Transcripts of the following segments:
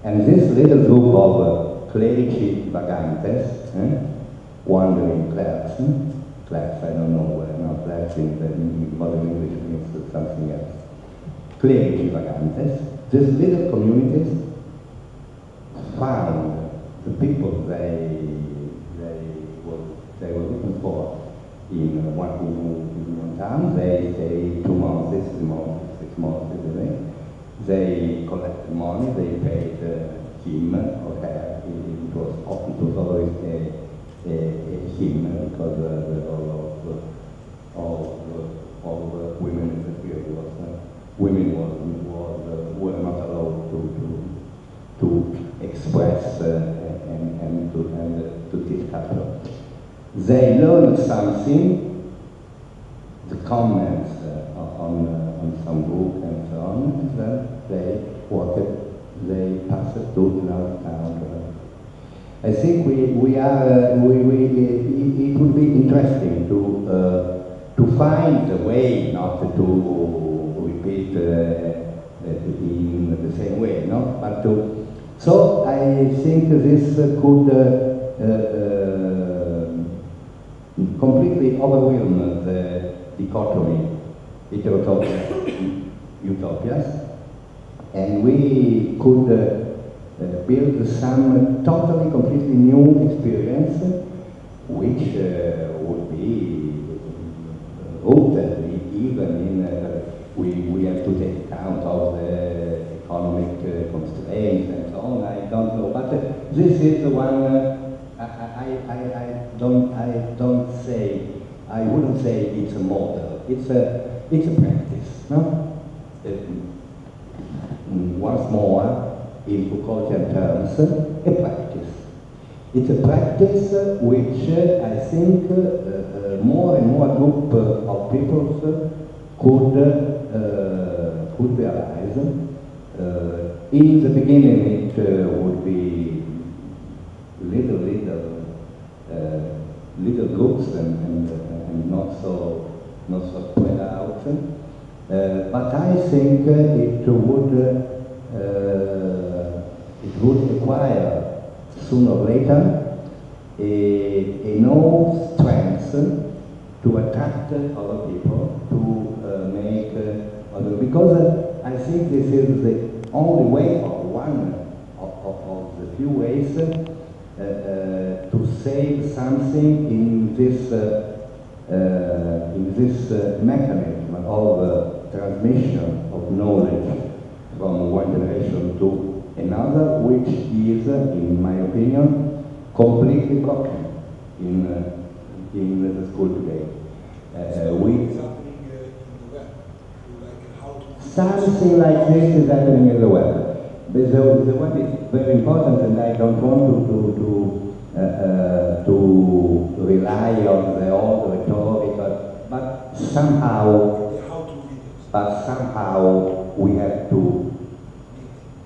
And this little group of clerici vagantes, wandering clerks, I don't know where, no, clerks in the modern English means something else. Clerici vagantes, these little communities found the people they were looking for in one town. They stay 2 months, 3 months, 6 months, they collected money, they paid him or her. It was always him, because all the women in the field were not allowed to express and to teach Carlo. They learned something, the comments on some book and so on, and then they passed it to another town. I think it would be interesting to find a way not to repeat in the same way, no? But so I think this could completely overwhelm the dichotomy, heterotopias, utopias, and we could build some totally, completely new experience, which would be rooted even in, we have to take account of the economic constraints and so on. I don't know, but this is the one. I wouldn't say it's a model. It's a practice, no? Once more, in Foucaultian terms, a practice. It's a practice which I think more and more group of people could realize. In the beginning, it would be little groups and not so spread out. But I think it would require sooner or later enough strength to attract other people, to make other, because I think this is the only way, or one of the few ways to save something in this mechanism of transmission of knowledge from one generation to another, which is, in my opinion, completely broken in the school today. Something like this is happening in the web. But the web is very important, and I don't want to rely on the old rhetoric, but somehow we have to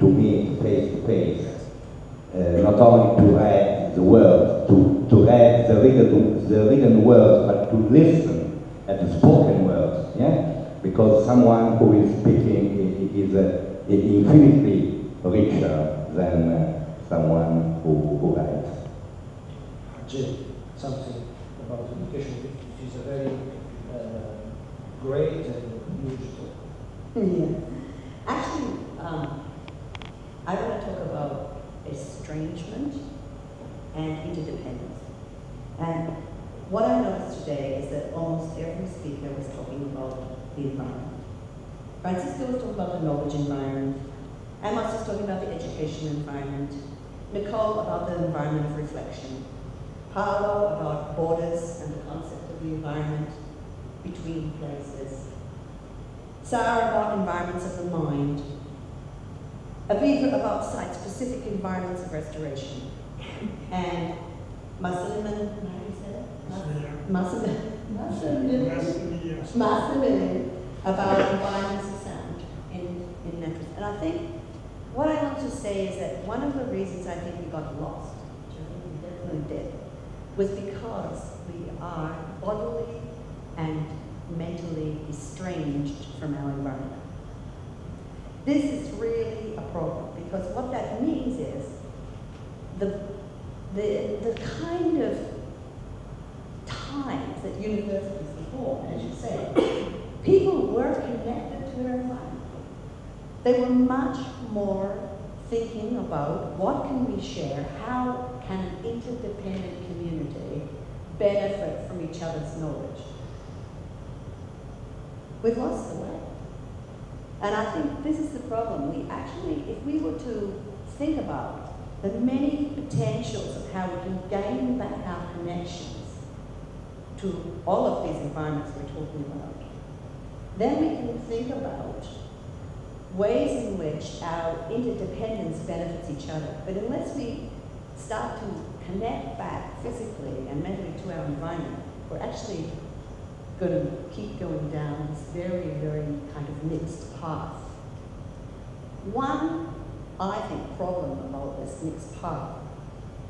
meet face to face, not only to read the words, to read the written words, but to listen at the spoken words, yeah? Because someone who is speaking is infinitely richer than someone who writes. Something about education, which is a very great and huge topic. Yeah. Actually, I want to talk about estrangement and interdependence. And what I noticed today is that almost every speaker was talking about the environment. Francisco was talking about the knowledge environment. Amos was talking about the education environment. Nicole about the environment of reflection. Carlo about borders and the concept of the environment between places. Sarah about environments of the mind. Aviva about site-specific environments of restoration. And Massimilian, about environments of sound in Netflix. And I think what I want to say is that one of the reasons I think we got lost, which I think we definitely did, was because we are bodily and mentally estranged from our environment. This is really a problem, because what that means the kind of times that universities were born, as you say, people were connected to their environment. They were much more thinking about what can we share, how can an interdependent community benefit from each other's knowledge. We've lost the way. And I think this is the problem. We actually, if we were to think about the many potentials of how we can gain back our connections to all of these environments we're talking about, then we can think about ways in which our interdependence benefits each other. But unless we start to connect back physically and mentally to our environment, we're actually going to keep going down this very, very kind of mixed path. One, I think, problem about this mixed path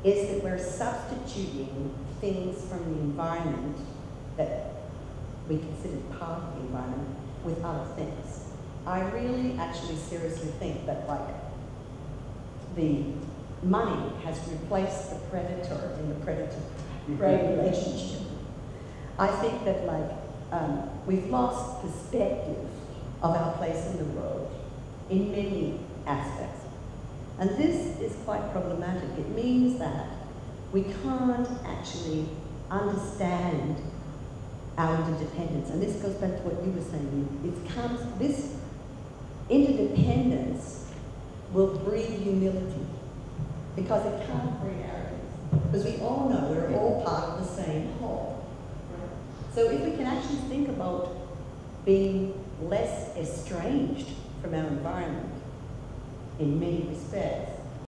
is that we're substituting things from the environment that we consider part of the environment with other things. I really actually seriously think that, like, the money has replaced the predator in the predator-prey relationship. I think that, like, we've lost perspective of our place in the world in many aspects. And this is quite problematic. It means that we can't actually understand our interdependence. And this goes back to what you were saying. This interdependence will breed humility, because it can't breed arrogance. Because we all know we're all part of the same whole. So if we can actually think about being less estranged from our environment in many respects,